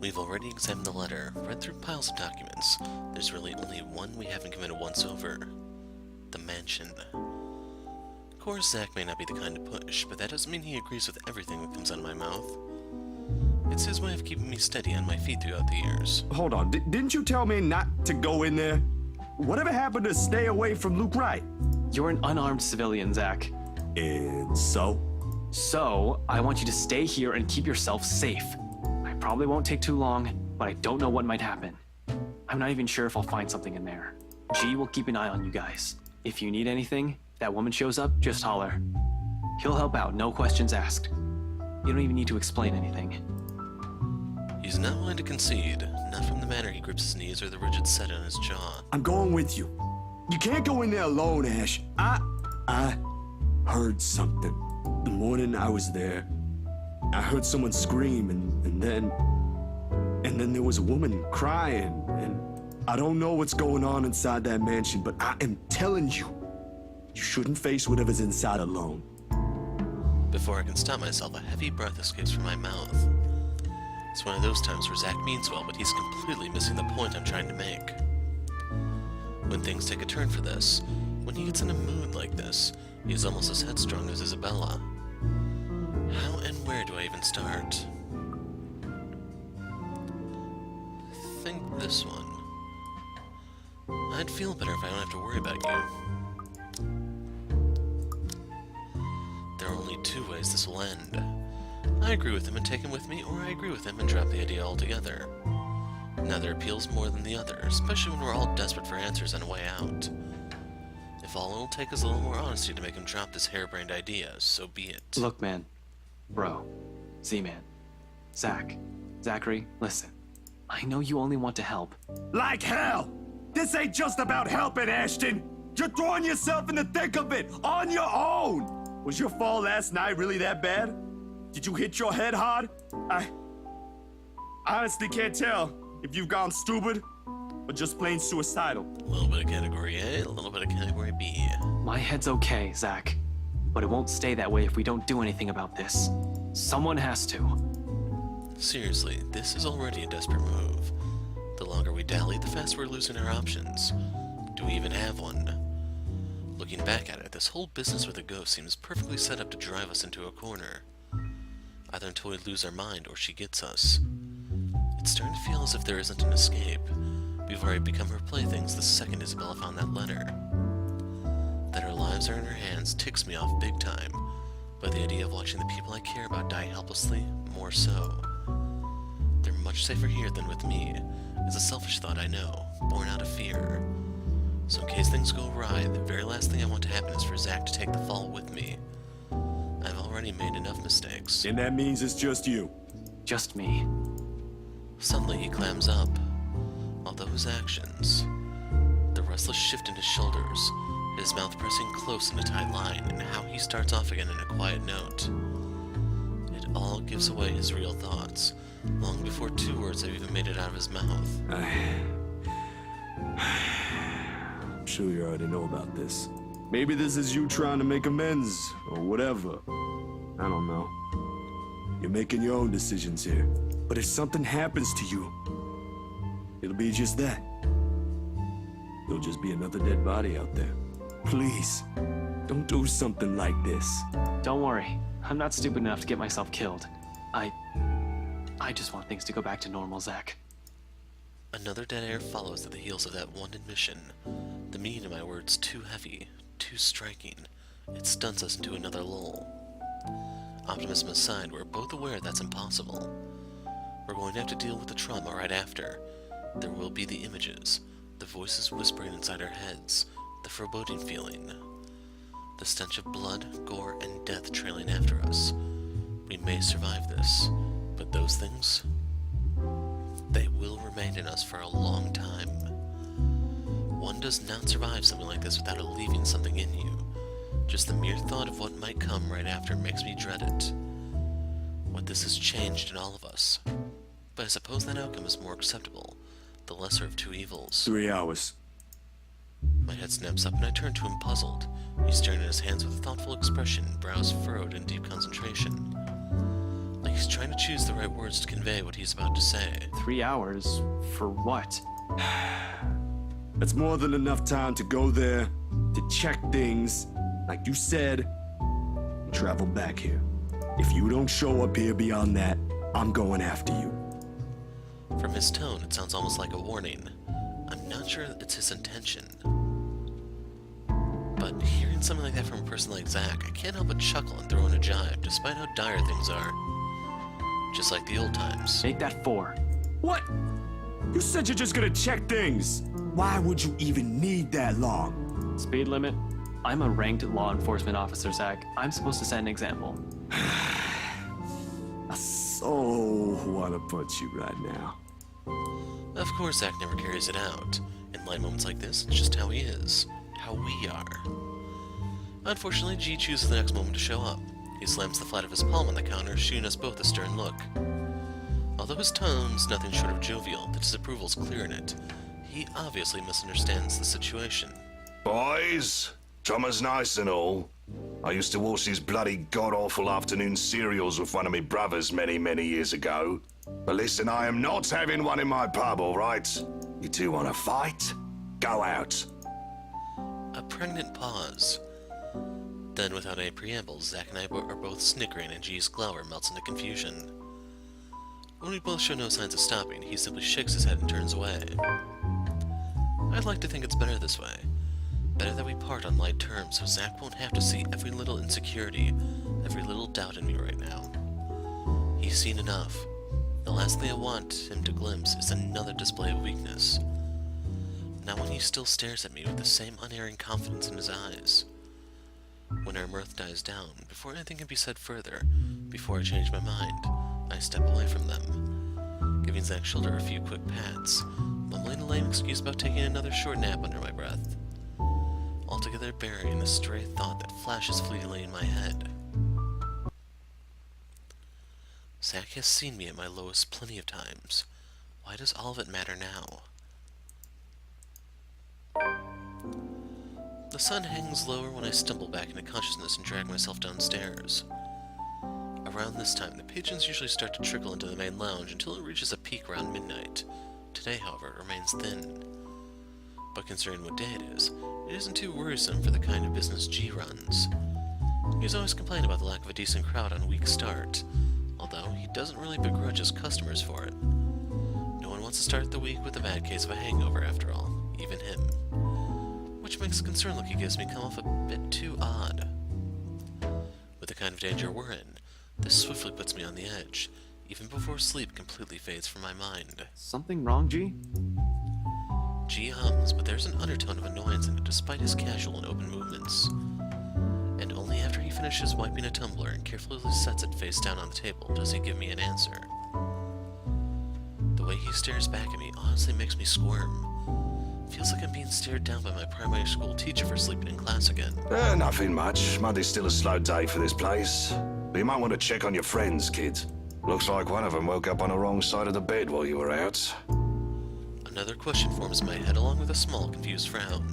We've already examined the letter, read through piles of documents. There's really only one we haven't given a once-over. The mansion. Of course, Zach may not be the kind to push, but that doesn't mean he agrees with everything that comes out of my mouth. It's his way of keeping me steady on my feet throughout the years. Hold on, didn't you tell me not to go in there? Whatever happened to stay away from Luke Wright? You're an unarmed civilian, Zach. And so? So, I want you to stay here and keep yourself safe. I probably won't take too long, but I don't know what might happen. I'm not even sure if I'll find something in there. G will keep an eye on you guys. If you need anything, if that woman shows up, just holler. He'll help out, no questions asked. You don't even need to explain anything. He's not willing to concede, not from the manner he grips his knees or the rigid set on his jaw. I'm going with you. You can't go in there alone, Ash. I heard something. The morning I was there, I heard someone scream, and then there was a woman crying, and I don't know what's going on inside that mansion, but I am telling you, you shouldn't face whatever's inside alone. Before I can stop myself, a heavy breath escapes from my mouth. It's one of those times where Zach means well, but he's completely missing the point I'm trying to make. When things take a turn for this, when he gets in a mood like this, he's almost as headstrong as Isabella. How and where do I even start? I think this one. I'd feel better if I don't have to worry about you. There are only two ways this will end. I agree with him and take him with me, or I agree with him and drop the idea altogether. Neither appeals more than the other, especially when we're all desperate for answers and a way out. If all it'll take is a little more honesty to make him drop this harebrained idea, so be it. Look, man. Bro. Z-Man. Zach. Zachary, listen. I know you only want to help. Like hell! This ain't just about helping, Ashton! You're throwing yourself in the thick of it, on your own! Was your fall last night really that bad? Did you hit your head hard? I honestly can't tell if you've gone stupid or just plain suicidal. A little bit of category A, a little bit of category B. My head's okay, Zach. But it won't stay that way if we don't do anything about this. Someone has to. Seriously, this is already a desperate move. The longer we dally, the faster we're losing our options. Do we even have one? Looking back at it, this whole business with the ghost seems perfectly set up to drive us into a corner. Either until we lose our mind or she gets us. It's starting to feel as if there isn't an escape. We've already become her playthings the second Isabella found that letter. That our lives are in her hands ticks me off big time, but the idea of watching the people I care about die helplessly, more so. They're much safer here than with me, is a selfish thought I know, born out of fear. So in case things go awry, the very last thing I want to happen is for Zach to take the fall with me. I've already made enough mistakes. And that means it's just you. Just me. Suddenly he clams up. All those actions. The restless shift in his shoulders, his mouth pressing close in a tight line, and how he starts off again in a quiet note. It all gives away his real thoughts, long before two words have even made it out of his mouth. I'm sure you already know about this. Maybe this is you trying to make amends, or whatever. I don't know. You're making your own decisions here. But if something happens to you, it'll be just that. There'll just be another dead body out there. Please, don't do something like this. Don't worry. I'm not stupid enough to get myself killed. I just want things to go back to normal, Zach. Another dead air follows at the heels of that one admission. The meaning of my words too heavy, too striking. It stuns us into another lull. Optimism aside, we're both aware that's impossible. We're going to have to deal with the trauma right after. There will be the images, the voices whispering inside our heads, the foreboding feeling, the stench of blood, gore, and death trailing after us. We may survive this, but those things, they will remain in us for a long time. One does not survive something like this without it leaving something in you. Just the mere thought of what might come right after makes me dread it. What this has changed in all of us. But I suppose that outcome is more acceptable, the lesser of two evils. 3 hours. My head snaps up and I turn to him puzzled. He's staring at his hands with a thoughtful expression, brows furrowed in deep concentration. Like like he's trying to choose the right words to convey what he's about to say. 3 hours? For what? That's more than enough time to go there, to check things, like you said, and travel back here. If you don't show up here beyond that, I'm going after you. From his tone, it sounds almost like a warning. I'm not sure it's his intention. But hearing something like that from a person like Zach, I can't help but chuckle and throw in a jibe, despite how dire things are. Just like the old times. Make that 4. What? You said you're just gonna check things. Why would you even need that long? Speed limit? I'm a ranked law enforcement officer, Zach. I'm supposed to set an example. I so wanna punch you right now. Of course, Zach never carries it out. In light moments like this, it's just how he is. How we are. Unfortunately, G chooses the next moment to show up. He slams the flat of his palm on the counter, shooting us both a stern look. Although his tone's nothing short of jovial, the disapproval's clear in it. He obviously misunderstands the situation. Boys, summer's nice and all. I used to watch these bloody god-awful afternoon serials with one of my brothers many, many years ago. But listen, I am not having one in my pub, all right? You two want to fight? Go out. A pregnant pause. Then, without any preamble, Zach and I are both snickering and G's glower melts into confusion. When we both show no signs of stopping, he simply shakes his head and turns away. I'd like to think it's better this way. Better that we part on light terms so Zach won't have to see every little insecurity, every little doubt in me right now. He's seen enough. The last thing I want him to glimpse is another display of weakness. Not when he still stares at me with the same unerring confidence in his eyes. When our mirth dies down, before anything can be said further, before I change my mind, I step away from them, giving Zach's shoulder a few quick pats, mumbling a lame excuse about taking another short nap under my breath, altogether burying a stray thought that flashes fleetingly in my head. Zach has seen me at my lowest plenty of times. Why does all of it matter now? The sun hangs lower when I stumble back into consciousness and drag myself downstairs. Around this time, the patrons usually start to trickle into the main lounge until it reaches a peak around midnight. Today, however, it remains thin. But considering what day it isn't too worrisome for the kind of business G runs. He's always complained about the lack of a decent crowd on a weak start, although he doesn't really begrudge his customers for it. No one wants to start the week with a bad case of a hangover, after all, even him. Which makes the concerned look he gives me come off a bit too odd. With the kind of danger we're in, this swiftly puts me on the edge, even before sleep completely fades from my mind. Something wrong, G? G hums, but there's an undertone of annoyance in it despite his casual and open movements. And only after he finishes wiping a tumbler and carefully sets it face down on the table does he give me an answer. The way he stares back at me honestly makes me squirm. Feels like I'm being stared down by my primary school teacher for sleeping in class again. Nothing much. Monday's still a slow day for this place. But you might want to check on your friends, kids. Looks like one of them woke up on the wrong side of the bed while you were out. Another question forms in my head along with a small, confused frown.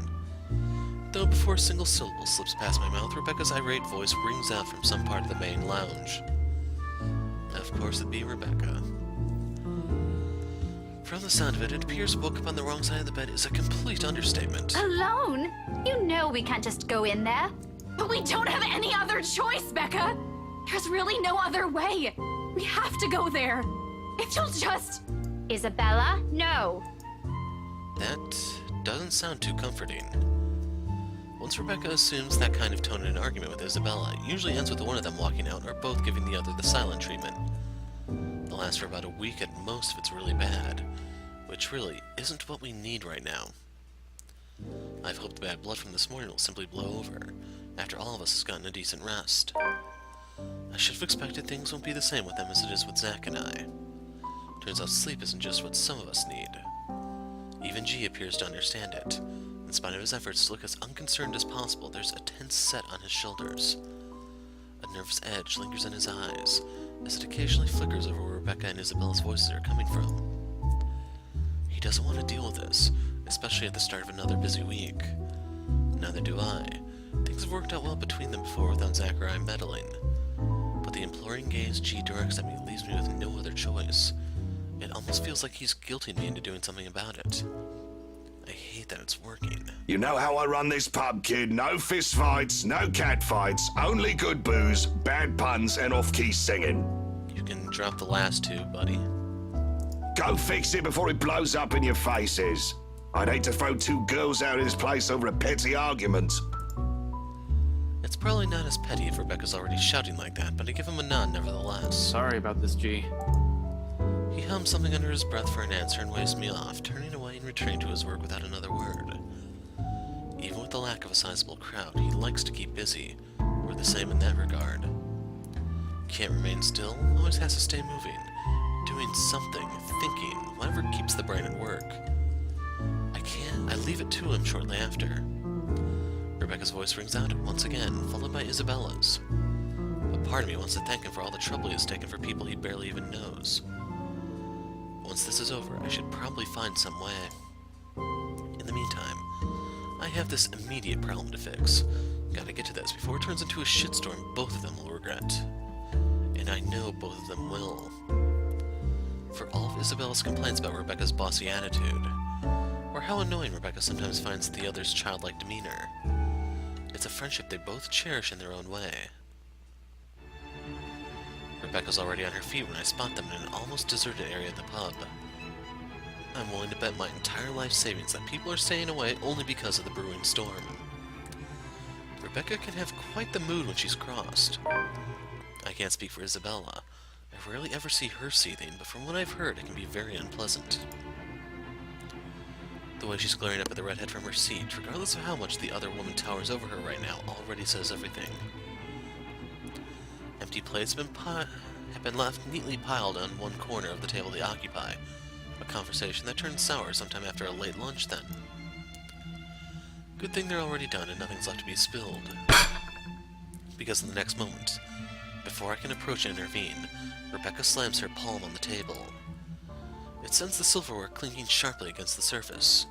Though before a single syllable slips past my mouth, Rebecca's irate voice rings out from some part of the main lounge. Of course it'd be Rebecca. From the sound of it, it appears woke up on the wrong side of the bed is a complete understatement. Alone? You know we can't just go in there. But we don't have any other choice, Becca! There's really no other way. We have to go there. If you'll just... Isabella, no. That doesn't sound too comforting. Once Rebecca assumes that kind of tone in an argument with Isabella, it usually ends with one of them walking out or both giving the other the silent treatment. It'll last for about a week at most if it's really bad, which really isn't what we need right now. I've hoped the bad blood from this morning will simply blow over, after all of us has gotten a decent rest. I should have expected things won't be the same with them as it is with Zach and I. Turns out sleep isn't just what some of us need. Even G appears to understand it. In spite of his efforts to look as unconcerned as possible, there's a tense set on his shoulders. A nervous edge lingers in his eyes, as it occasionally flickers over where Rebecca and Isabella's voices are coming from. He doesn't want to deal with this, especially at the start of another busy week. Neither do I. Things have worked out well between them before without Zach or I meddling. but the imploring gaze G directs at me leaves me with no other choice. It almost feels like he's guilting me into doing something about it. I hate that it's working. You know how I run this pub, kid. No fist fights, no cat fights, only good booze, bad puns, and off-key singing. You can drop the last two, buddy. Go fix it before it blows up in your faces. I'd hate to throw two girls out of this place over a petty argument. It's probably not as petty if Rebecca's already shouting like that, but I give him a nod nevertheless. Sorry about this, G. He hums something under his breath for an answer and waves me off, turning away and returning to his work without another word. Even with the lack of a sizable crowd, he likes to keep busy. We're the same in that regard. Can't remain still, always has to stay moving. Doing something, thinking, whatever keeps the brain at work. I leave it to him shortly after. Rebecca's voice rings out once again, followed by Isabella's. A part of me wants to thank him for all the trouble he has taken for people he barely even knows. Once this is over, I should probably find some way. In the meantime, I have this immediate problem to fix. Gotta get to this before it turns into a shitstorm both of them will regret. And I know both of them will. For all of Isabella's complaints about Rebecca's bossy attitude, or how annoying Rebecca sometimes finds the other's childlike demeanor, it's a friendship they both cherish in their own way. Rebecca's already on her feet when I spot them in an almost deserted area of the pub. I'm willing to bet my entire life savings that people are staying away only because of the brewing storm. Rebecca can have quite the mood when she's crossed. I can't speak for Isabella. I rarely ever see her seething, but from what I've heard, it can be very unpleasant. The way she's glaring up at the redhead from her seat, regardless of how much the other woman towers over her right now, already says everything. Empty plates have been left neatly piled on one corner of the table they occupy, a conversation that turns sour sometime after a late lunch then. Good thing they're already done and nothing's left to be spilled. Because in the next moment, before I can approach and intervene, Rebecca slams her palm on the table. It sends the silverware clinking sharply against the surface.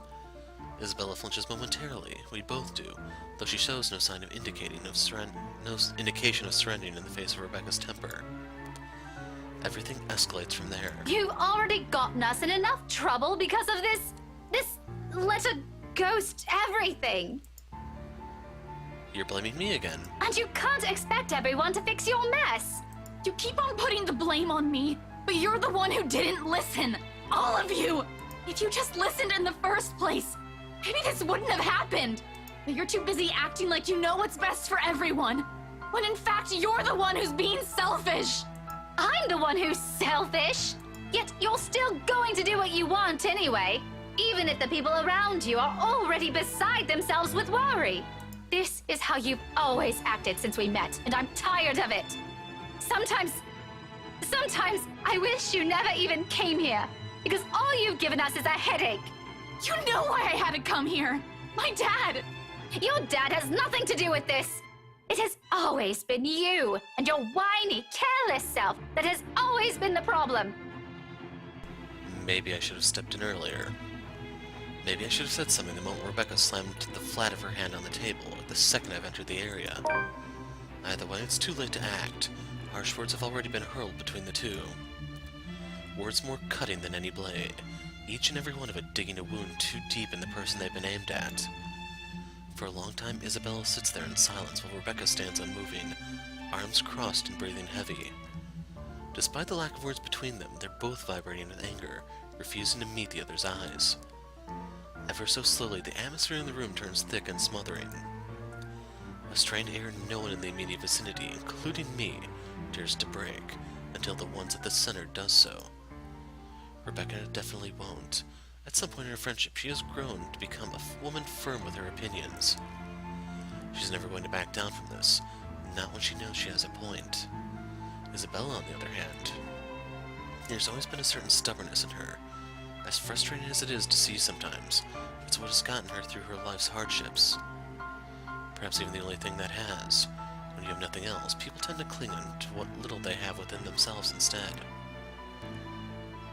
Isabella flinches momentarily, we both do, though she shows no sign of indication of surrendering in the face of Rebecca's temper. Everything escalates from there. You've already gotten us in enough trouble because of this letter ghost everything. You're blaming me again. And you can't expect everyone to fix your mess. You keep on putting the blame on me, but you're the one who didn't listen. All of you! If you just listened in the first place, maybe this wouldn't have happened. But you're too busy acting like you know what's best for everyone, when in fact you're the one who's being selfish. I'm the one who's selfish. Yet you're still going to do what you want anyway, even if the people around you are already beside themselves with worry. This is how you've always acted since we met, and I'm tired of it. Sometimes I wish you never even came here, because all you've given us is a headache. You know why I had to come here. My dad. Your dad has nothing to do with this. It has always been you and your whiny, careless self that has always been the problem. Maybe I should have stepped in earlier. Maybe I should have said something the moment Rebecca slammed the flat of her hand on the table, or the second I've entered the area. Either way, it's too late to act. Harsh words have already been hurled between the two. Words more cutting than any blade, each and every one of it digging a wound too deep in the person they've been aimed at. For a long time, Isabella sits there in silence while Rebecca stands unmoving, arms crossed and breathing heavy. Despite the lack of words between them, they're both vibrating with anger, refusing to meet the other's eyes. Ever so slowly, the atmosphere in the room turns thick and smothering. A strained air no one in the immediate vicinity, including me, dares to break, until the ones at the center does so. Rebecca definitely won't. At some point in her friendship, she has grown to become a woman firm with her opinions. She's never going to back down from this, not when she knows she has a point. Isabella, on the other hand, there's always been a certain stubbornness in her. As frustrating as it is to see sometimes, it's what has gotten her through her life's hardships. Perhaps even the only thing that has. When you have nothing else, people tend to cling on to what little they have within themselves instead.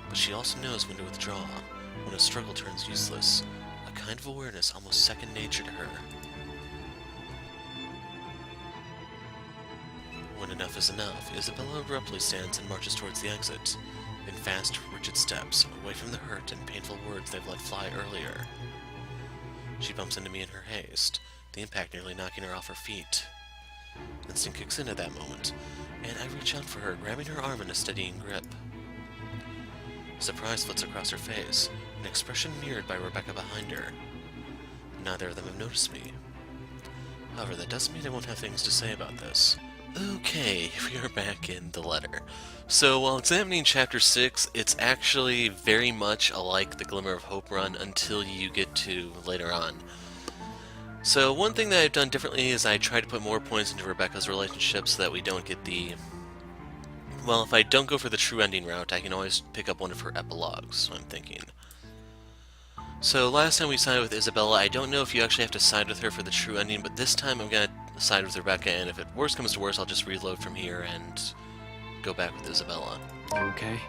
But she also knows when to withdraw, when a struggle turns useless, a kind of awareness almost second nature to her. When enough is enough, Isabella abruptly stands and marches towards the exit, in fast, rigid steps, away from the hurt and painful words they've let fly earlier. She bumps into me in her haste, the impact nearly knocking her off her feet. Instinct kicks in at that moment, and I reach out for her, grabbing her arm in a steadying grip. Surprise flits across her face, an expression mirrored by Rebecca behind her. Neither of them have noticed me. However, that doesn't mean I won't have things to say about this. Okay, we are back in the letter. So while examining Chapter 6, it's actually very much alike the Glimmer of Hope run until you get to later on. So one thing that I've done differently is I try to put more points into Rebecca's relationship so that we don't get the... Well, if I don't go for the true ending route, I can always pick up one of her epilogues, I'm thinking. So last time we sided with Isabella, I don't know if you actually have to side with her for the true ending, but this time I'm going to side with Rebecca, and if it worst comes to worst, I'll just reload from here and go back with Isabella. You okay?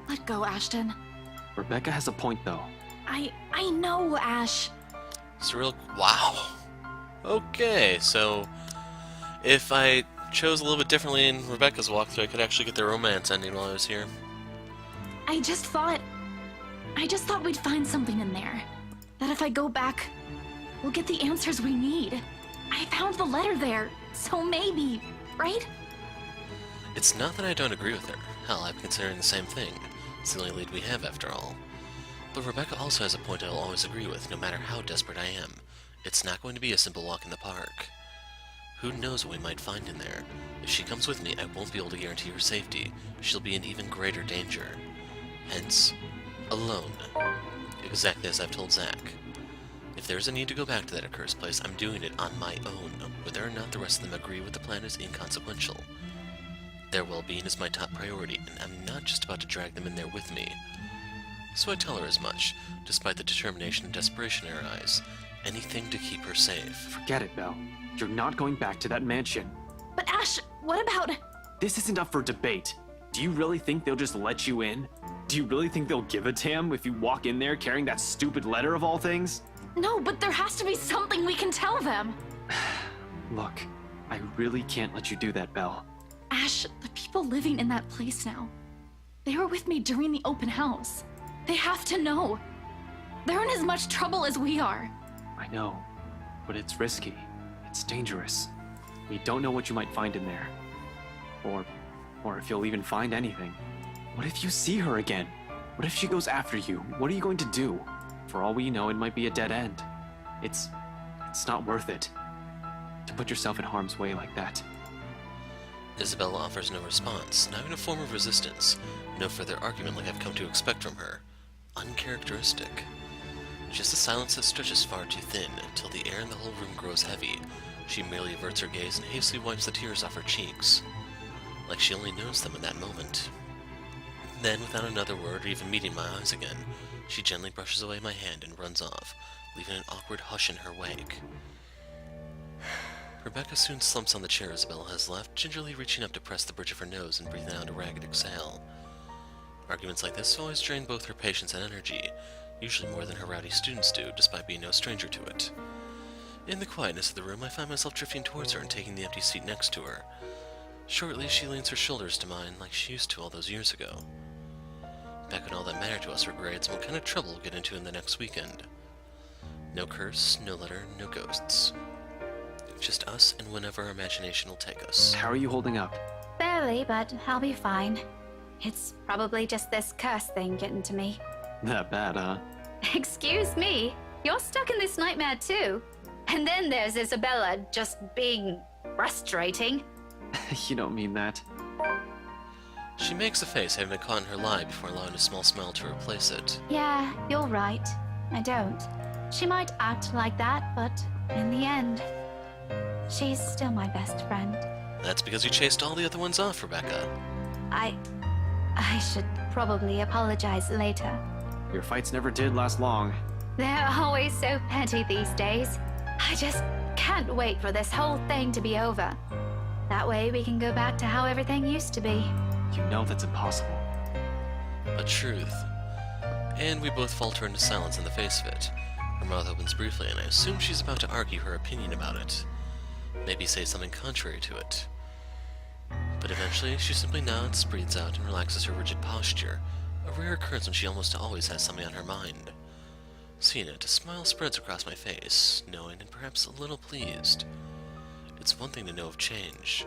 Let go, Ashton. Rebecca has a point, though. I know, Ash. Surreal. Wow. Okay, so if I chose a little bit differently in Rebecca's walkthrough, I could actually get the romance ending while I was here. I just thought we'd find something in there. That if I go back, we'll get the answers we need. I found the letter there, so maybe, right? It's not that I don't agree with her. Hell, I'm considering the same thing. It's the only lead we have, after all. But Rebecca also has a point I'll always agree with, no matter how desperate I am. It's not going to be a simple walk in the park. Who knows what we might find in there? If she comes with me, I won't be able to guarantee her safety. She'll be in even greater danger. Hence, alone. Exactly as I've told Zach. If there's a need to go back to that accursed place, I'm doing it on my own. Whether or not the rest of them agree with the plan is inconsequential. Their well-being is my top priority, and I'm not just about to drag them in there with me. So I tell her as much, despite the determination and desperation in her eyes. Anything to keep her safe. Forget it, Belle. You're not going back to that mansion. But Ash, what about... This isn't up for debate. Do you really think they'll just let you in? Do you really think they'll give a damn if you walk in there carrying that stupid letter of all things? No, but there has to be something we can tell them. Look, I really can't let you do that, Belle. Ash, the people living in that place now. They were with me during the open house. They have to know. They're in as much trouble as we are. I know, but it's risky. It's dangerous. We don't know what you might find in there. Or if you'll even find anything. What if you see her again? What if she goes after you? What are you going to do? For all we know, it might be a dead end. It's not worth it to put yourself in harm's way like that. Isabella offers no response, not even a form of resistance. No further argument like I've come to expect from her. Uncharacteristic. Just a silence that stretches far too thin, until the air in the whole room grows heavy. She merely averts her gaze and hastily wipes the tears off her cheeks. Like she only knows them in that moment. Then, without another word or even meeting my eyes again, she gently brushes away my hand and runs off, leaving an awkward hush in her wake. Rebecca soon slumps on the chair Isabella has left, gingerly reaching up to press the bridge of her nose and breathing out a ragged exhale. Arguments like this always drain both her patience and energy, usually more than her rowdy students do, despite being no stranger to it. In the quietness of the room, I find myself drifting towards her and taking the empty seat next to her. Shortly, she leans her shoulders to mine like she used to all those years ago. Back when all that mattered to us were grades and what kind of trouble we'll get into in the next weekend. No curse, no letter, no ghosts. Just us and whenever our imagination will take us. How are you holding up? Barely, but I'll be fine. It's probably just this curse thing getting to me. That bad, huh? Excuse me, you're stuck in this nightmare too. And then there's Isabella just being frustrating. You don't mean that. She makes a face, having been caught in her lie before allowing a small smile to replace it. Yeah, you're right. I don't. She might act like that, but in the end, she's still my best friend. That's because you chased all the other ones off, Rebecca. I should probably apologize later. Your fights never did last long. They're always so petty these days. I just can't wait for this whole thing to be over. That way we can go back to how everything used to be. You know that's impossible. A truth. And we both falter into silence in the face of it. Her mouth opens briefly, and I assume she's about to argue her opinion about it. Maybe say something contrary to it. But eventually, she simply nods, breathes out, and relaxes her rigid posture, a rare occurrence when she almost always has something on her mind. Seeing it, a smile spreads across my face, knowing and perhaps a little pleased. It's one thing to know of change.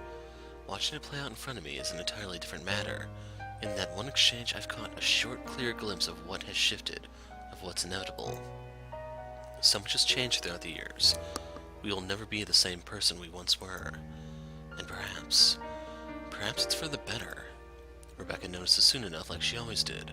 Watching it play out in front of me is an entirely different matter. In that one exchange, I've caught a short, clear glimpse of what has shifted, of what's inevitable. So much has changed throughout the years. We will never be the same person we once were. And perhaps it's for the better. Rebecca notices soon enough, like she always did.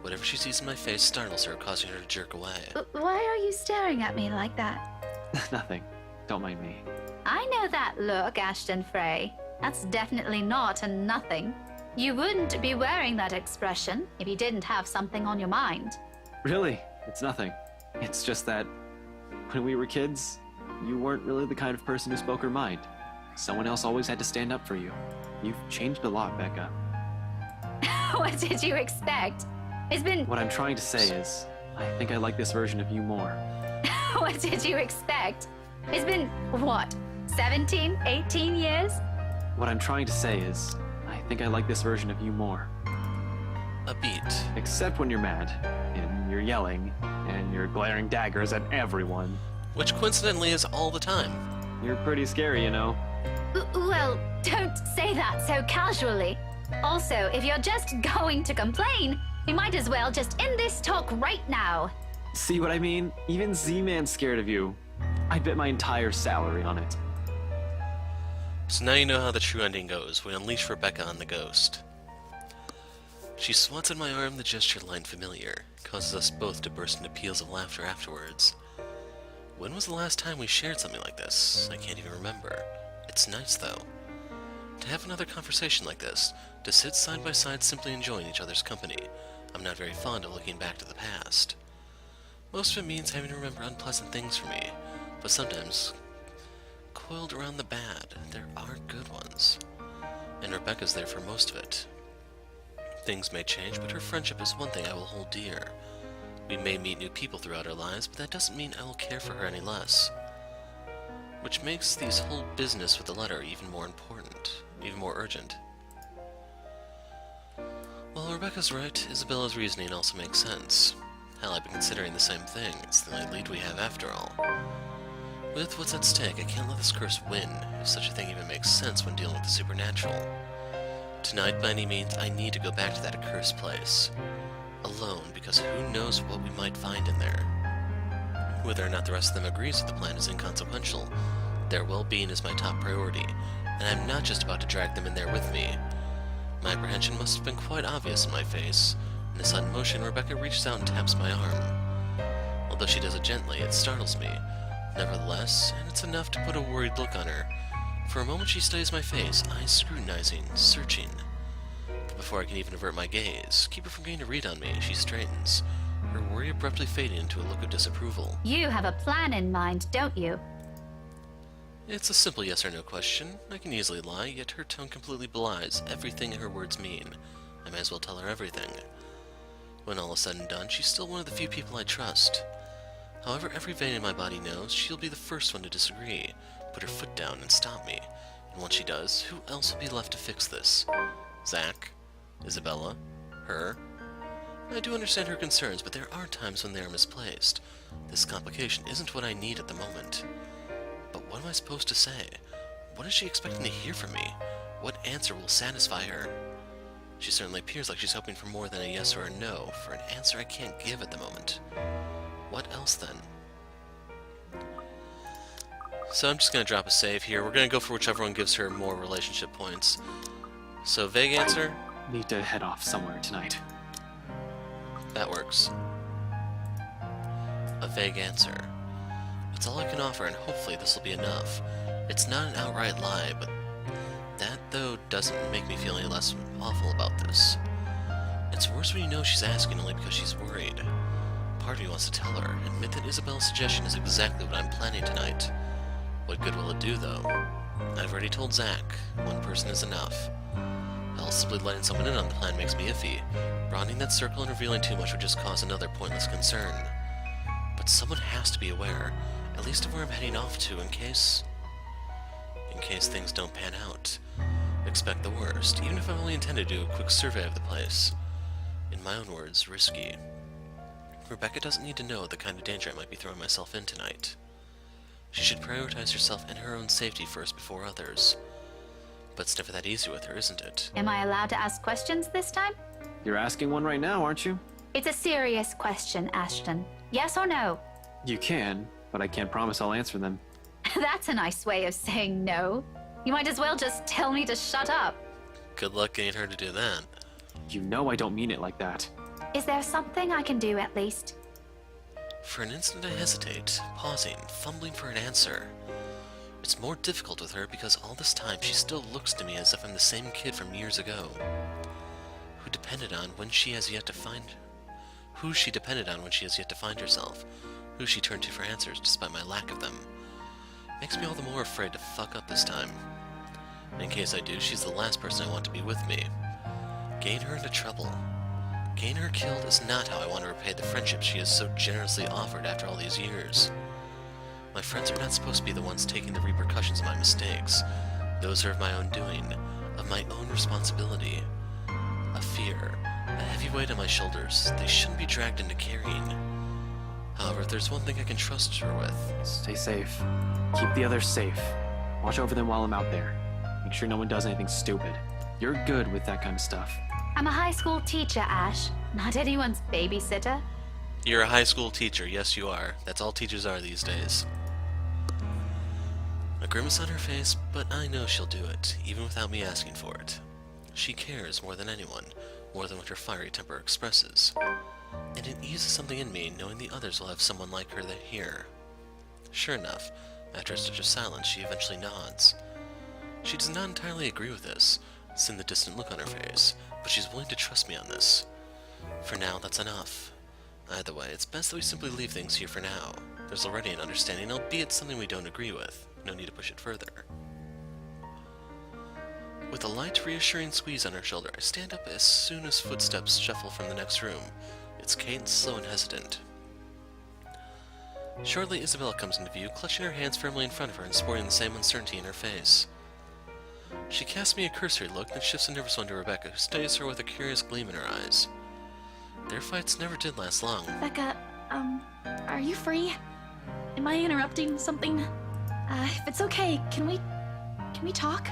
Whatever she sees in my face startles her, causing her to jerk away. Why are you staring at me like that? Nothing. Don't mind me. I know that look, Ashton Frey. That's definitely not a nothing. You wouldn't be wearing that expression if you didn't have something on your mind. Really? It's nothing. It's just that when we were kids, you weren't really the kind of person who spoke her mind. Someone else always had to stand up for you. You've changed a lot, Becca. What did you expect? It's been... What I'm trying to say is, I think I like this version of you more. What did you expect? It's been, what, 17, 18 years? What I'm trying to say is, I think I like this version of you more. A beat. Except when you're mad, and you're yelling, and you're glaring daggers at everyone. Which coincidentally is all the time. You're pretty scary, you know. Well, don't say that so casually. Also, if you're just going to complain, we might as well just end this talk right now. See what I mean? Even Z-Man's scared of you. I'd bet my entire salary on it. So now you know how the true ending goes. We unleash Rebecca on the ghost. She swats at my arm, the gesture line familiar. Causes us both to burst into peals of laughter afterwards. When was the last time we shared something like this? I can't even remember. It's nice, though. To have another conversation like this, to sit side by side simply enjoying each other's company. I'm not very fond of looking back to the past. Most of it means having to remember unpleasant things for me, but sometimes, coiled around the bad, there are good ones. And Rebecca's there for most of it. Things may change, but her friendship is one thing I will hold dear. We may meet new people throughout our lives, but that doesn't mean I will care for her any less. Which makes this whole business with the letter even more important, even more urgent. Well, Rebecca's right. Isabella's reasoning also makes sense. Hell, I've been considering the same thing. It's the only lead we have after all. With what's at stake, I can't let this curse win, if such a thing even makes sense when dealing with the supernatural. Tonight, by any means, I need to go back to that accursed place. Alone, because who knows what we might find in there. Whether or not the rest of them agrees with the plan is inconsequential. Their well-being is my top priority, and I'm not just about to drag them in there with me. My apprehension must have been quite obvious in my face. In a sudden motion, Rebecca reaches out and taps my arm. Although she does it gently, it startles me. Nevertheless, and it's enough to put a worried look on her. For a moment she studies my face, eyes scrutinizing, searching. But before I can even avert my gaze, keep her from getting a read on me, she straightens, her worry abruptly fading into a look of disapproval. You have a plan in mind, don't you? It's a simple yes or no question. I can easily lie, yet her tone completely belies everything her words mean. I may as well tell her everything. When all is said and done, she's still one of the few people I trust. However, every vein in my body knows she'll be the first one to disagree, put her foot down and stop me. And once she does, who else will be left to fix this? Zach? Isabella? Her? I do understand her concerns, but there are times when they are misplaced. This complication isn't what I need at the moment. But what am I supposed to say? What is she expecting to hear from me? What answer will satisfy her? She certainly appears like she's hoping for more than a yes or a no, for an answer I can't give at the moment. What else then? So I'm just going to drop a save here. We're going to go for whichever one gives her more relationship points. So vague answer? Need to head off somewhere tonight. That works. A vague answer. It's all I can offer, and hopefully this will be enough. It's not an outright lie, but that, though, doesn't make me feel any less awful about this. It's worse when you know she's asking only because she's worried. Part of me wants to tell her, admit that Isabella's suggestion is exactly what I'm planning tonight. What good will it do, though? I've already told Zach. One person is enough. Hell, simply letting someone in on the plan makes me iffy. Broadening that circle and revealing too much would just cause another pointless concern. But someone has to be aware, at least of where I'm heading off to in case things don't pan out. expect the worst, even if I only intended to do a quick survey of the place. In my own words, risky. Rebecca doesn't need to know the kind of danger I might be throwing myself in tonight. She should prioritize herself and her own safety first before others. But it's never that easy with her, isn't it? Am I allowed to ask questions this time? You're asking one right now, aren't you? It's a serious question, Ashton. Yes or no? You can, but I can't promise I'll answer them. That's a nice way of saying no. You might as well just tell me to shut up. Good luck getting her to do that. You know I don't mean it like that. Is there something I can do at least? For an instant I hesitate, pausing, fumbling for an answer. It's more difficult with her because all this time she still looks to me as if I'm the same kid from years ago. Who she depended on when she has yet to find herself. Who she turned to for answers despite my lack of them. Makes me all the more afraid to fuck up this time. And in case I do, she's the last person I want to be with me. Gain her into trouble. Gain her killed is not how I want to repay the friendship she has so generously offered after all these years. My friends are not supposed to be the ones taking the repercussions of my mistakes. Those are of my own doing, of my own responsibility. A fear, a heavy weight on my shoulders they shouldn't be dragged into carrying. However, if there's one thing I can trust her with... Stay safe. Keep the others safe. Watch over them while I'm out there. Make sure no one does anything stupid. You're good with that kind of stuff. I'm a high school teacher, Ash. Not anyone's babysitter. You're a high school teacher, yes you are. That's all teachers are these days. A grimace on her face, but I know she'll do it, even without me asking for it. She cares more than anyone, more than what her fiery temper expresses. And it eases something in me knowing the others will have someone like her here. Sure enough, after such a silence, she eventually nods. She does not entirely agree with this, seeing the distant look on her face, but she's willing to trust me on this. For now, that's enough. Either way, it's best that we simply leave things here for now. There's already an understanding, albeit something we don't agree with. No need to push it further. With a light, reassuring squeeze on her shoulder, I stand up as soon as footsteps shuffle from the next room, its cadence slow and hesitant. Shortly, Isabella comes into view, clutching her hands firmly in front of her and sporting the same uncertainty in her face. She casts me a cursory look, then shifts a nervous one to Rebecca, who studies her with a curious gleam in her eyes. Their fights never did last long. Becca, are you free? Am I interrupting something? If it's okay, can we talk?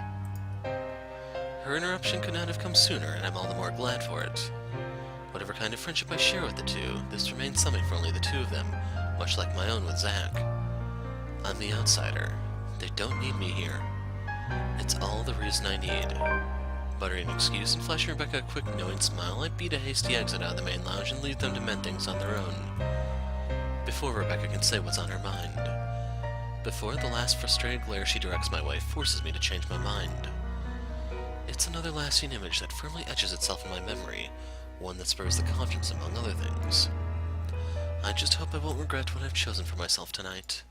Her interruption could not have come sooner, and I'm all the more glad for it. Whatever kind of friendship I share with the two, this remains something for only the two of them, much like my own with Zach. I'm the outsider. They don't need me here. It's all the reason I need. Buttering an excuse and flashing Rebecca a quick knowing smile, I beat a hasty exit out of the main lounge and leave them to mend things on their own. Before Rebecca can say what's on her mind. Before the last frustrated glare she directs my way forces me to change my mind. It's another lasting image that firmly etches itself in my memory, one that spurs the confidence among other things. I just hope I won't regret what I've chosen for myself tonight.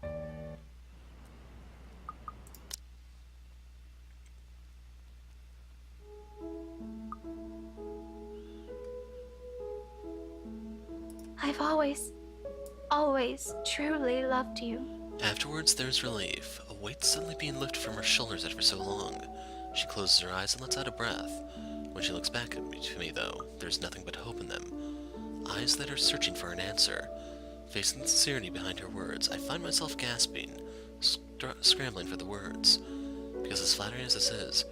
I've always truly loved you. Afterwards, there's relief, a weight suddenly being lifted from her shoulders after so long. She closes her eyes and lets out a breath. When she looks back at me, though, there's nothing but hope in them. Eyes that are searching for an answer. Facing the sincerity behind her words, I find myself gasping, scrambling for the words. Because as flattering as this is,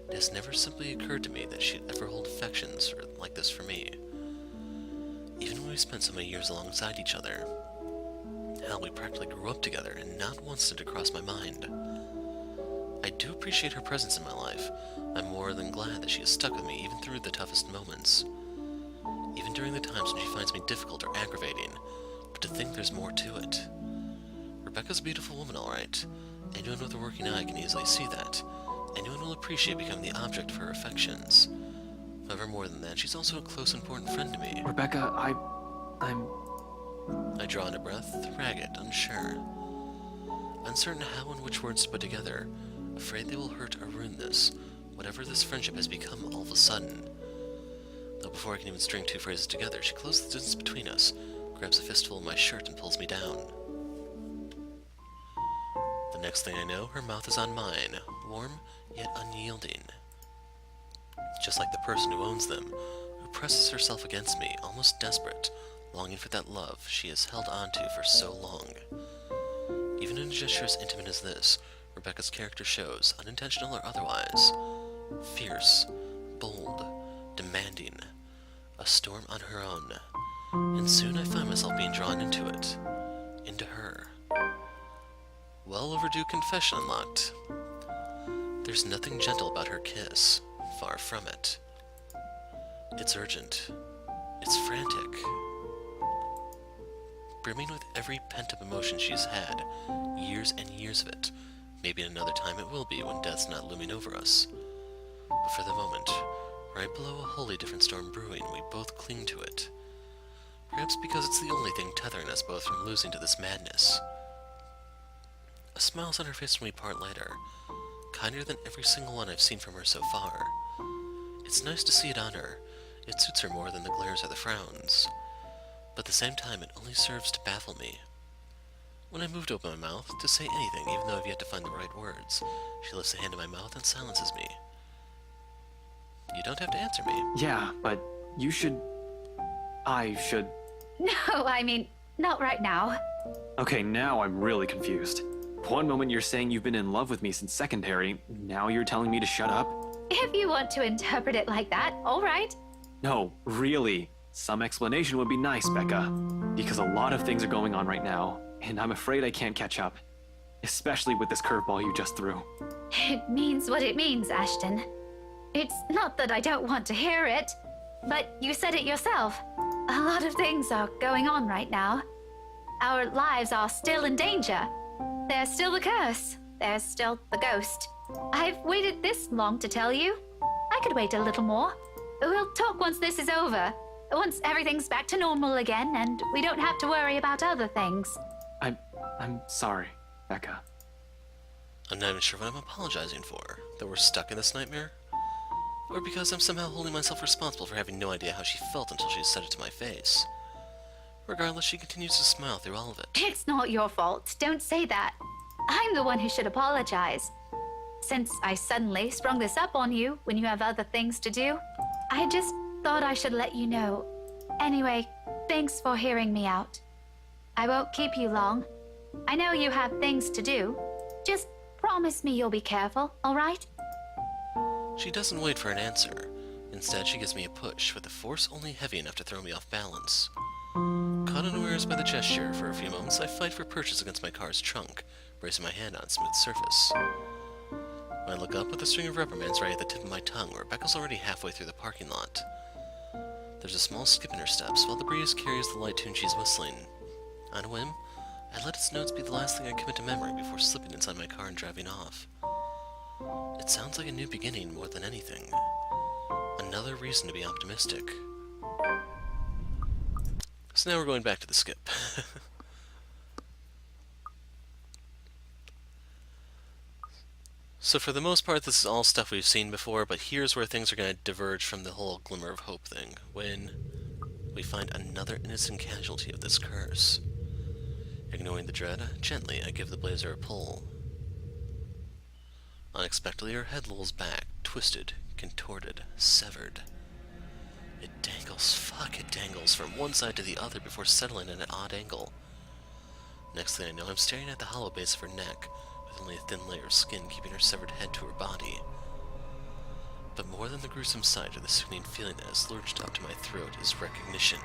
it has never simply occurred to me that she'd ever hold affections like this for me. Even when we spent so many years alongside each other. Hell, we practically grew up together, and not once did it cross my mind. I do appreciate her presence in my life. I'm more than glad that she has stuck with me even through the toughest moments. Even during the times when she finds me difficult or aggravating. But to think there's more to it. Rebecca's a beautiful woman, alright. Anyone with a working eye can easily see that. Anyone will appreciate becoming the object of her affections. However, more than that, she's also a close, important friend to me. Rebecca, I draw in a breath, ragged, unsure. Uncertain how and which words to put together, afraid they will hurt or ruin this, whatever this friendship has become all of a sudden. Though before I can even string two phrases together, she closes the distance between us, grabs a fistful of my shirt and pulls me down. The next thing I know, her mouth is on mine, warm yet unyielding. just like the person who owns them, who presses herself against me, almost desperate, longing for that love she has held onto for so long. Even in a gesture as intimate as this, Rebecca's character shows, unintentional or otherwise, fierce, bold, demanding, a storm on her own, and soon I find myself being drawn into it, into her. Well overdue confession unlocked. There's nothing gentle about her kiss, far from it. It's urgent. It's frantic. Brimming with every pent-up emotion she's had, years and years of it. Maybe another time it will be when death's not looming over us. But for the moment, right below a wholly different storm brewing, we both cling to it. Perhaps because it's the only thing tethering us both from losing to this madness. A smile's on her face when we part later, kinder than every single one I've seen from her so far. It's nice to see it on her. It suits her more than the glares or the frowns. But at the same time, it only serves to baffle me. When I move to open my mouth, to say anything, even though I've yet to find the right words, she lifts a hand to my mouth and silences me. You don't have to answer me. Yeah, but you should... I should... No, I mean, not right now. Okay, now I'm really confused. One moment you're saying you've been in love with me since secondary, now you're telling me to shut up? If you want to interpret it like that, all right. No, really. Some explanation would be nice, Becca. Because a lot of things are going on right now, and I'm afraid I can't catch up. Especially with this curveball you just threw. It means what it means, Ashton. It's not that I don't want to hear it, but you said it yourself. A lot of things are going on right now. Our lives are still in danger. There's still the curse. There's still the ghost. I've waited this long to tell you. I could wait a little more. We'll talk once this is over. Once everything's back to normal again, and we don't have to worry about other things. I'm sorry, Becca. I'm not even sure what I'm apologizing for. That we're stuck in this nightmare? Or because I'm somehow holding myself responsible for having no idea how she felt until she said it to my face. Regardless, she continues to smile through all of it. It's not your fault. Don't say that. I'm the one who should apologize. Since I suddenly sprung this up on you when you have other things to do, I just thought I should let you know. Anyway, thanks for hearing me out. I won't keep you long. I know you have things to do. Just promise me you'll be careful, all right? She doesn't wait for an answer. Instead, she gives me a push, with the force only heavy enough to throw me off balance. Caught unawares by the gesture, for a few moments I fight for purchase against my car's trunk, bracing my hand on smooth surface. When I look up with a string of reprimands right at the tip of my tongue, Rebecca's already halfway through the parking lot. There's a small skip in her steps, while the breeze carries the light tune she's whistling. On a whim, I let its notes be the last thing I commit to memory before slipping inside my car and driving off. It sounds like a new beginning more than anything. Another reason to be optimistic. So now we're going back to the skip. So for the most part, this is all stuff we've seen before, but here's where things are going to diverge from the whole Glimmer of Hope thing, when we find another innocent casualty of this curse. Ignoring the dread, gently I give the blazer a pull. Unexpectedly, her head lolls back, twisted, contorted, severed. It dangles from one side to the other before settling at an odd angle. Next thing I know, I'm staring at the hollow base of her neck, with only a thin layer of skin keeping her severed head to her body. But more than the gruesome sight or the sickening feeling that has lurched up to my throat is recognition.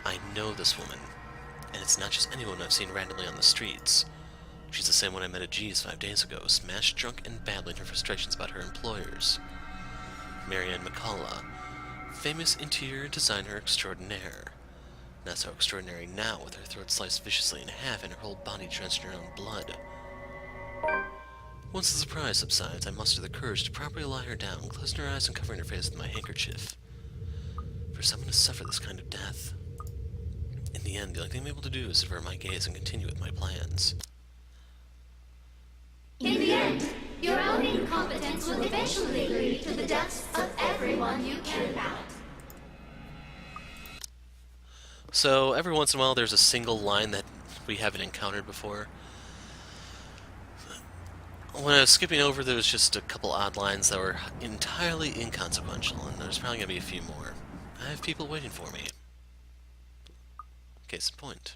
I know this woman, and it's not just anyone I've seen randomly on the streets. She's the same one I met at G's 5 days ago, smashed drunk and babbling her frustrations about her employers. Marianne McCullough, famous interior designer extraordinaire. Not so extraordinary now, with her throat sliced viciously in half and her whole body drenched in her own blood. Once the surprise subsides, I muster the courage to properly lie her down, closing her eyes and covering her face with my handkerchief. For someone to suffer this kind of death. In the end, the only thing I'm able to do is avert my gaze and continue with my plans. In the end, your own incompetence will eventually lead to the deaths of everyone you care about. So, every once in a while there's a single line that we haven't encountered before. when I was skipping over, there was just a couple odd lines that were entirely inconsequential, and there's probably going to be a few more. I have people waiting for me. Case in point.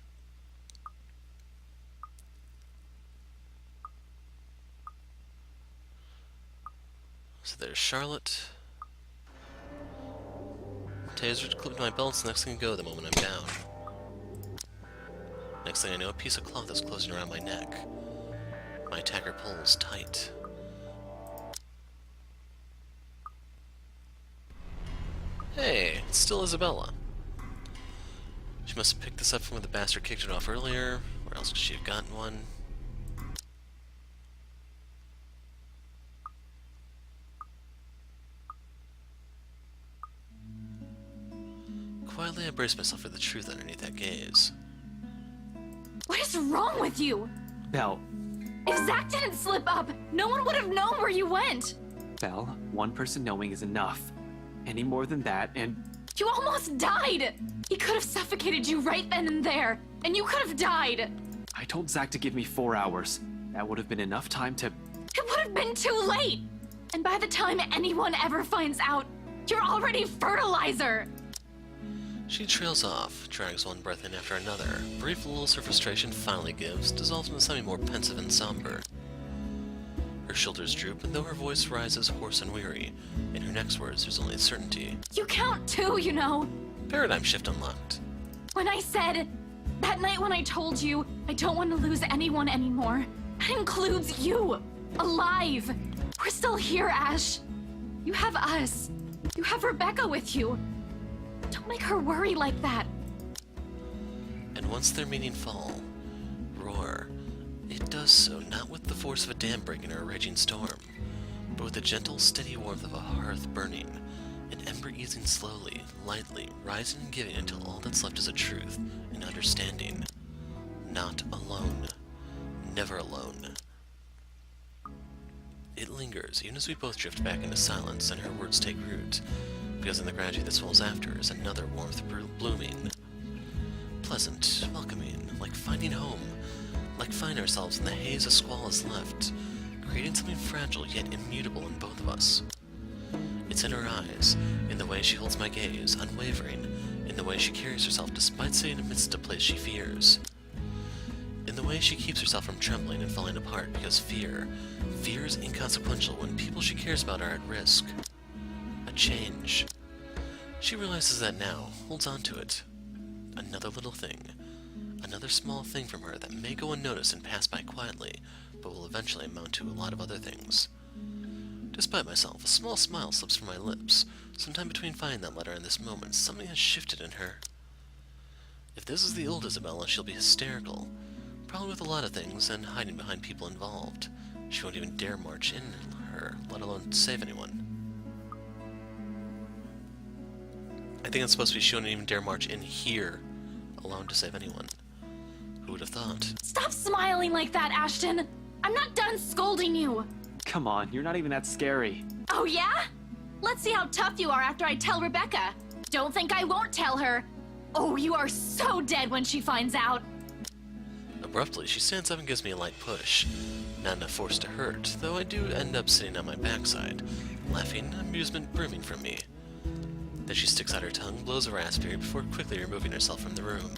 So there's Charlotte. Taser clipped my belts, next thing to go the moment I'm down. Next thing I know, a piece of cloth is closing around my neck. My attacker pulls tight. Hey, it's still Isabella. She must have picked this up from where the bastard kicked it off earlier. Where else could she have gotten one? Quietly I brace myself for the truth underneath that gaze. What is wrong with you? Belle, If Zach didn't slip up, no one would have known where you went. Belle, one person knowing is enough. Any more than that, and You almost died. He could have suffocated you right then and there, and you could have died. I told Zach to give me 4 hours. That would have been enough time to... It would have been too late. And by the time anyone ever finds out, you're already fertilizer. She trails off, drags one breath in after another. Brief lulls her frustration finally gives, dissolves into something more pensive and somber. Her shoulders droop, and though her voice rises hoarse and weary, in her next words there's only certainty. You count too, you know. Paradigm shift unlocked. When I said, that night when I told you I don't want to lose anyone anymore, that includes you. Alive. We're still here, Ash. You have us. You have Rebecca with you. Don't make her worry like that. And once their meaning fall, roar. It does so not with the force of a dam breaking or a raging storm, but with the gentle, steady warmth of a hearth burning, an ember easing slowly, lightly, rising and giving until all that's left is a truth, an understanding. Not alone. Never alone. It lingers, even as we both drift back into silence and her words take root, because in the gratitude that swells after is another warmth blooming. Pleasant, welcoming, like finding home, like finding ourselves in the haze a squall has left, creating something fragile yet immutable in both of us. It's in her eyes, in the way she holds my gaze, unwavering, in the way she carries herself despite sitting amidst a place she fears. In the way she keeps herself from trembling and falling apart because fear is inconsequential when people she cares about are at risk. A change. She realizes that now, holds on to it. Another little thing. Another small thing from her that may go unnoticed and pass by quietly, but will eventually amount to a lot of other things. Despite myself, a small smile slips from my lips. Sometime between finding that letter and this moment, something has shifted in her. If this is the old Isabella, she'll be hysterical. Probably with a lot of things, and hiding behind people involved. She won't even dare march in her, let alone save anyone. I think it's supposed to be she won't even dare march in here, alone to save anyone. Who would have thought? Stop smiling like that, Ashton. I'm not done scolding you. Come on, you're not even that scary. Oh yeah? Let's see how tough you are after I tell Rebecca. Don't think I won't tell her. Oh, you are so dead when she finds out. Abruptly, she stands up and gives me a light push. Not enough force to hurt, though I do end up sitting on my backside, laughing, amusement brimming from me. Then she sticks out her tongue, blows a raspberry before quickly removing herself from the room.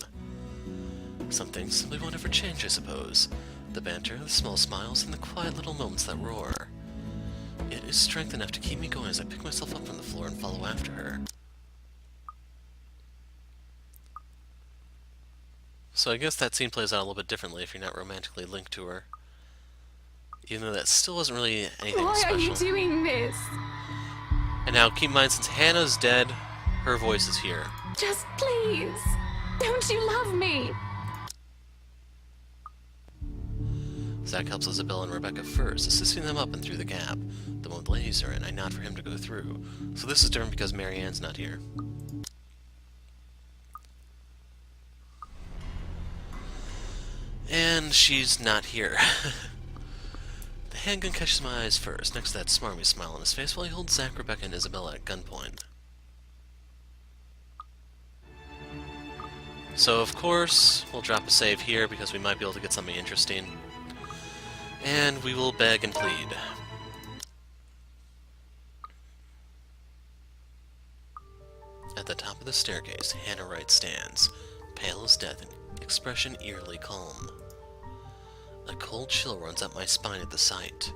Some things simply won't ever change, I suppose. The banter, the small smiles, and the quiet little moments that roar. It is strength enough to keep me going as I pick myself up from the floor and follow after her. So I guess that scene plays out a little bit differently if you're not romantically linked to her. Even though that still wasn't really anything Why special. are you doing this? And now, keep in mind, since Hannah's dead, her voice is here. Just please. Don't you love me? Zach helps Isabella and Rebecca first, assisting them up and through the gap. The moment the ladies are in, I nod for him to go through. So this is different because Marianne's not here. And she's not here. The handgun catches my eyes first, next to that smarmy smile on his face while he holds Zach, Rebecca, and Isabella at gunpoint. So of course, we'll drop a save here because we might be able to get something interesting. And we will beg and plead. At the top of the staircase, Hannah Wright stands, pale as death and expression eerily calm. A cold chill runs up my spine at the sight.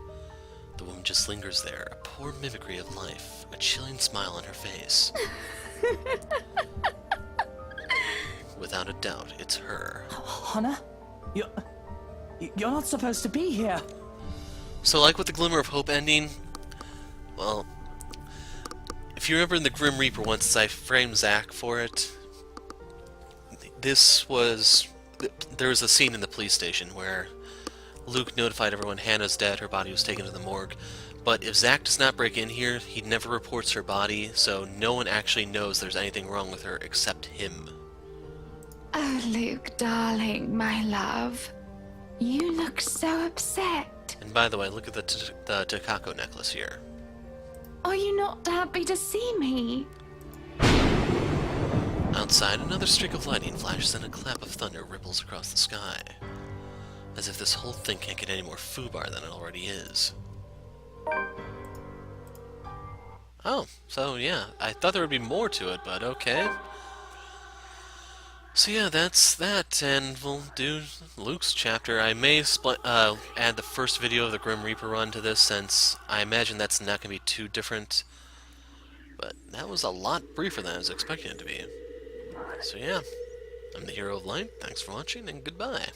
The woman just lingers there, a poor mimicry of life, a chilling smile on her face. Without a doubt, it's her. Hannah? You're not supposed to be here. So like with the Glimmer of Hope ending, well, if you remember in the Grim Reaper once I framed Zack for it, there was a scene in the police station where Luke notified everyone Hannah's dead, her body was taken to the morgue, but if Zack does not break in here, he never reports her body, so no one actually knows there's anything wrong with her except him. Oh, Luke, darling, my love. You look so upset. And by the way, look at the Takako necklace here. Are you not happy to see me? Outside, another streak of lightning flashes and a clap of thunder ripples across the sky. As if this whole thing can't get any more foobar than it already is. Oh, so yeah, I thought there would be more to it, but okay. So yeah, that's that, and we'll do Luke's chapter. I may add the first video of the Grim Reaper run to this, since I imagine that's not going to be too different. But that was a lot briefer than I was expecting it to be. So yeah, I'm the Hero of Light, thanks for watching, and goodbye.